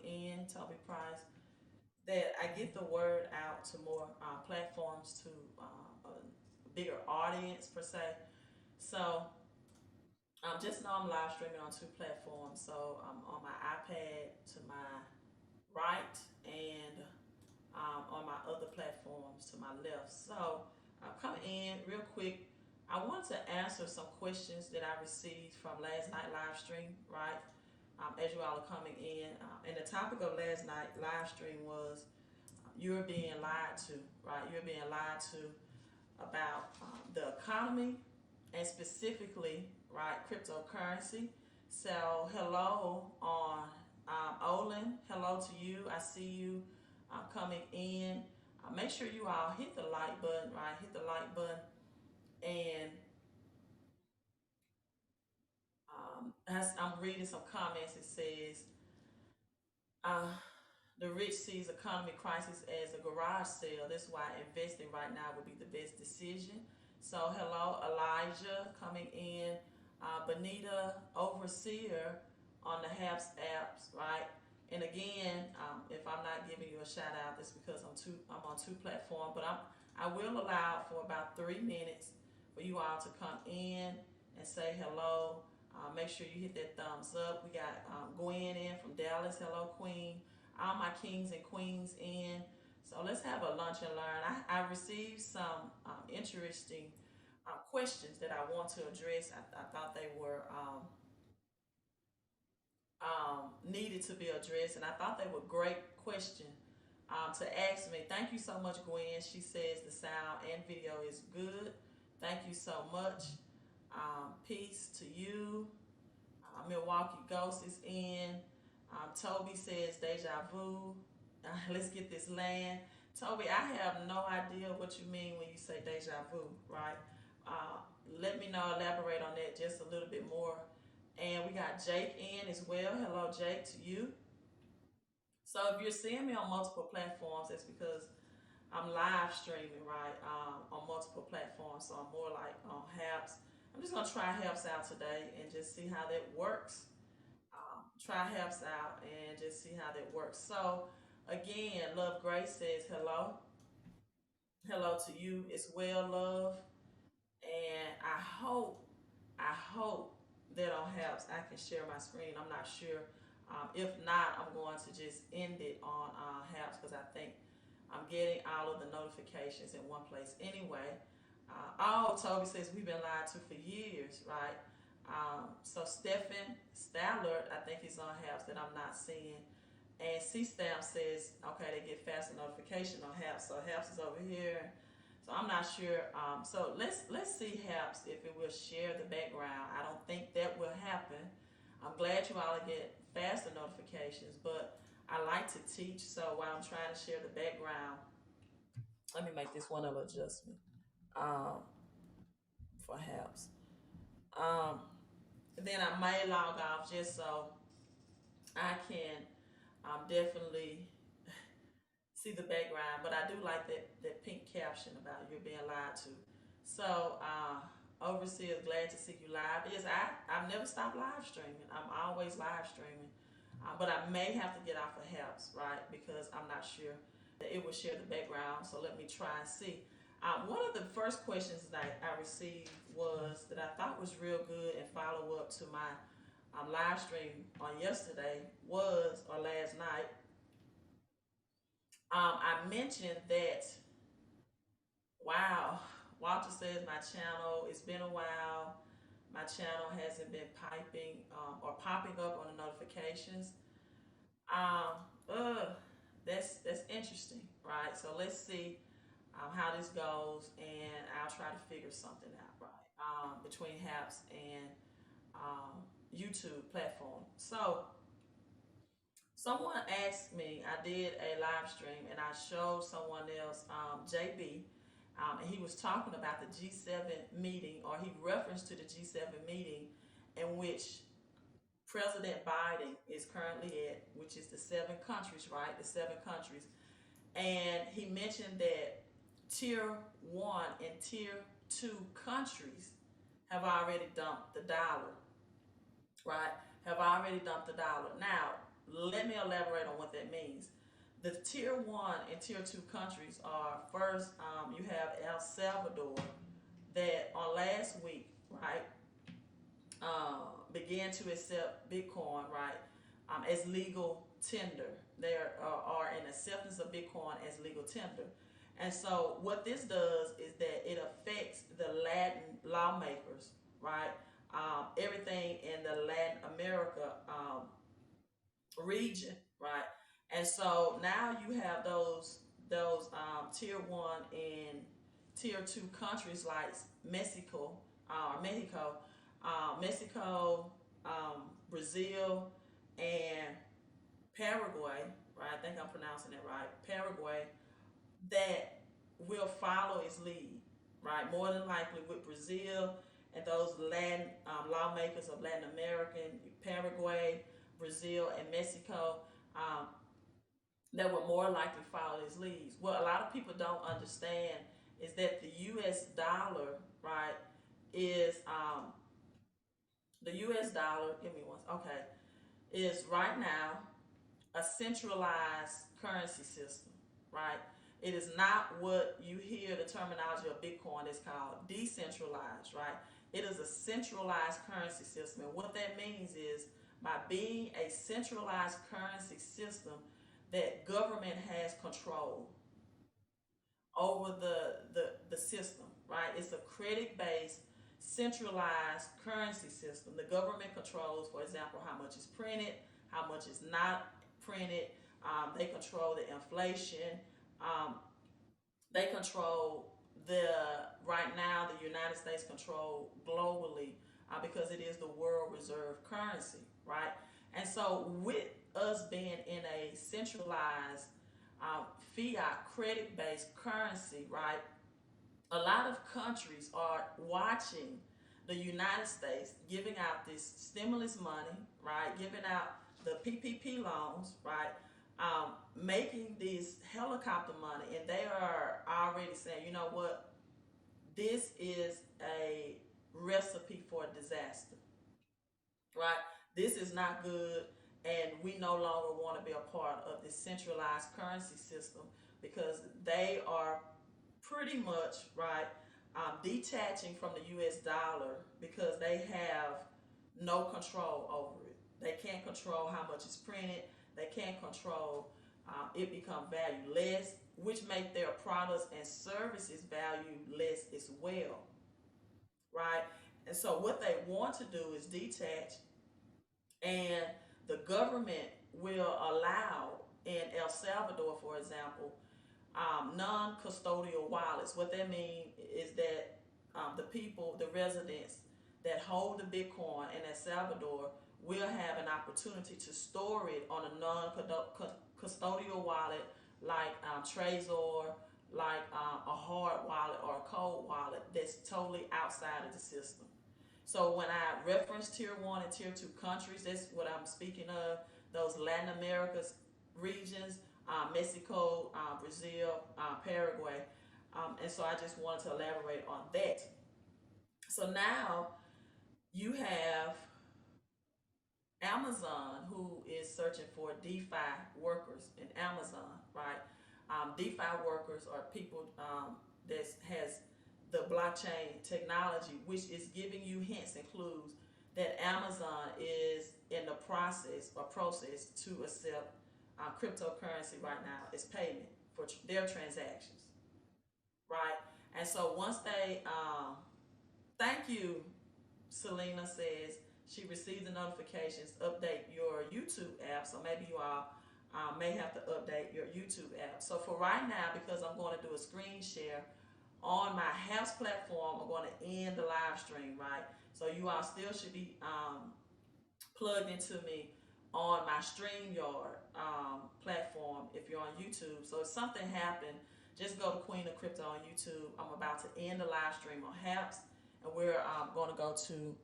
in, Toby Price, that I get the word out to more platforms, to a bigger audience per se. So just know I'm live streaming on two platforms. So I'm on my iPad to my right, and on my other platforms to my left. So I'm coming in real quick. I want to answer some questions that I received from last night live stream, right? As you all are coming in. And the topic of last night live stream was you're being lied to, right? You're being lied to about the economy, and specifically, right, cryptocurrency. So, hello on Olin. Hello to you. I see you coming in. Make sure you all hit the like button, right? Hit the like button. And as I'm reading some comments, it says, uh, the rich sees economy crisis as a garage sale. That's why investing right now would be the best decision. So, hello, Elijah coming in, Benita, overseer on the HAPS apps, right? And again, if I'm not giving you a shout out, it's because I'm on two platforms, but I will allow for about 3 minutes for you all to come in and say hello. Make sure you hit that thumbs up. We got Gwen in from Dallas. Hello, Queen. All my kings and queens in. So let's have a lunch and learn. I received some interesting questions that I want to address. I thought they were needed to be addressed, and I thought they were great questions to ask me. Thank you so much, Gwen. She says the sound and video is good. Thank you so much. Peace to you. Milwaukee Ghost is in. Toby says deja vu. Let's get this land. Toby, I have no idea what you mean when you say deja vu, right? Uh, Let me know, elaborate on that just a little bit more. And we got Jake in as well. Hello, Jake, to you. So if you're seeing me on multiple platforms, it's because I'm live streaming, right, on multiple platforms. So I'm more like on Haps. I'm just gonna try Haps out today and just see how that works. Try Haps out and just see how that works. So again, Love Grace says hello. Hello to you as well, Love. And I hope that on Haps I can share my screen. I'm not sure. If not, I'm going to just end it on Haps because I think I'm getting all of the notifications in one place anyway. Toby says we've been lied to for years, right? So Stephen Stallard, I think he's on Haps that I'm not seeing. And C Stamp says, okay, they get faster notification on Haps. So Haps is over here. So I'm not sure. So let's see Haps if it will share the background. I don't think that will happen. I'm glad you all get faster notifications, but I like to teach. So while I'm trying to share the background, let me make this one other adjustment um, for Haps. Um, then I may log off just so I can definitely see the background. But I do like that pink caption about you're being lied to. So, Overseer, glad to see you live. Yes, I've never stopped live streaming. I'm always live streaming. But I may have to get off of Helps, right? Because I'm not sure that it will share the background. So let me try and see. One of the first questions that I received was that I thought was real good and follow up to my live stream on yesterday was, or last night, I mentioned that, wow, Walter says my channel, it's been a while. My channel hasn't been piping or popping up on the notifications. Um, uh, that's interesting, right? So let's see how this goes, and I'll try to figure something out, right? Between Haps and YouTube platform. So someone asked me, I did a live stream and I showed someone else, JB, and he was talking about the G7 meeting, or he referenced to the G7 meeting in which President Biden is currently at, which is the 7 countries, right? The 7 countries. And he mentioned that tier one and tier two countries have already dumped the dollar, right? Have already dumped the dollar. Now, let me elaborate on what that means. The tier 1 and tier 2 countries are first, you have El Salvador that on last week, right, began to accept Bitcoin, right, as legal tender. They are in acceptance of Bitcoin as legal tender. And so what this does is that it affects the Latin lawmakers, right? Everything in the Latin America region, right? And so now you have those tier 1 and tier 2 countries like Mexico, Mexico, Brazil, and Paraguay, right? I think I'm pronouncing it right. Paraguay, that will follow its lead, right? More than likely with Brazil and those Latin lawmakers of Latin American, Paraguay, Brazil, and Mexico, that will more likely follow its leads. What a lot of people don't understand is that the U.S. dollar, right, is the U.S. dollar. Give me one. Okay, is right now a centralized currency system, right? It is not what you hear the terminology of Bitcoin is called decentralized, right? It is a centralized currency system. And what that means is by being a centralized currency system, that government has control over the system, right? It's a credit-based, centralized currency system. The government controls, for example, how much is printed, how much is not printed. They control the inflation. They control right now, the United States control globally because it is the world reserve currency, right? And so with us being in a centralized fiat credit-based currency, right, a lot of countries are watching the United States giving out this stimulus money, right, giving out the PPP loans, right, making this helicopter money, and they are already saying, you know what, this is a recipe for disaster, right? This is not good, and we no longer want to be a part of this centralized currency system because they are pretty much, right, detaching from the U.S. dollar because they have no control over it. They can't control how much is printed. They can't control it become valueless, which make their products and services value less as well, right? And so what they want to do is detach, and the government will allow in El Salvador, for example, non-custodial wallets. What that means is that the people, the residents that hold the Bitcoin in El Salvador will have an opportunity to store it on a non-custodial wallet like Trezor, like a hard wallet or a cold wallet that's totally outside of the system. So when I reference tier 1 and tier 2 countries, that's what I'm speaking of, those Latin America's regions, Mexico, Brazil, Paraguay. And so I just wanted to elaborate on that. So now you have Amazon, who is searching for DeFi workers in Amazon, right? DeFi workers are people that has the blockchain technology, which is giving you hints and clues that Amazon is in the process to accept cryptocurrency right now as payment for their transactions, right? And so once they, thank you, Selena says she received the notifications, update your YouTube app. So maybe you all may have to update your YouTube app. So for right now, because I'm going to do a screen share on my house platform, I'm going to end the live stream, right? So you all still should be plugged into me on my StreamYard platform if you're on YouTube. So if something happened, just go to Queen of Crypto on YouTube. I'm about to end the live stream on Haps, and we're going to go to